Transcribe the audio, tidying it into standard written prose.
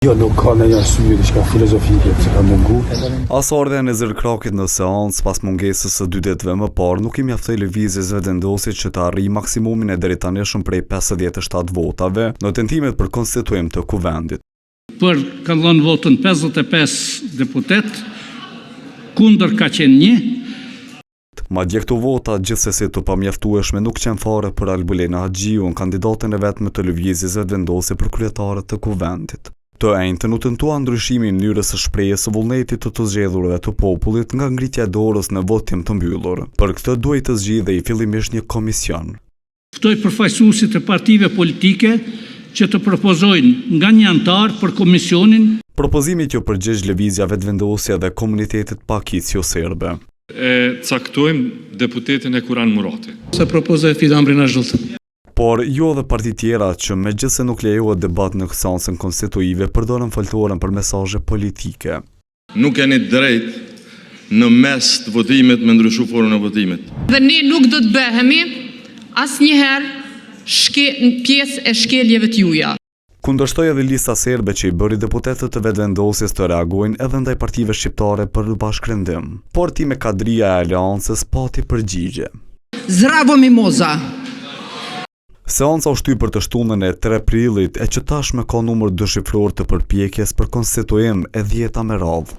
Jo, nuk ka në një arsye diçka filozofike që ka mungu. Asardhja në zërkrakit në seancë pas mungesës së 2 ditëve më parë nuk I mjaftoi lëvizjes vendosit që të arrijë maksimumin e deri tanishëm prej 57 votave në tentimet për konstituim të kuvendit. Për kanë dhënë votën 55 deputet, kundër ka qenë 1. Madje këto vota gjithsesi të pamjaftueshme nuk qenë fare për Albulena Haxhiun, kandidaten e vetme të lëvizjes vendose për kryetare të kuvendit. Të enjtën u tentua ndryshimi I mënyrës së shprehjes së vullnetit të zgjedhurëve të popullit nga ngritja e dorës në votim të mbyllur. Për këtë duhej të zgjidhej fillimisht një komision. Ftoi përfaqësuesit e partive politike që të propozojnë nga një antar për komisionin. Propozimi që përgjigj lëvizja vetëvendosje dhe komunitetit pakicjo-serbe. Caktojmë deputetin e Kuran Murati. Se propozoj Fidan Brinazhult. Por jo dhe partitë tjera që megjithse nuk lejohet debat në seancën konstituive përdorën foltorën për mesazhe politike. Nuk keni drejt në mes të votimit me ndryshu formën e votimit. Dhe ne nuk do të bëhemi asnjëherë pjesë e shkeljeve të juaja. Kundërshtoi edhe lista serbe që I bëri deputetët të vetëvendosjes të reagojnë edhe ndaj partive shqiptare për bashkërendim. Por time kadria e aleancës pati përgjigje. Zdravo mimoza. Seanca u shty për të shtunën e 3 prillit e që tashme ka numër dëshifror të përpjekjes për konstituim e 10 me radhë.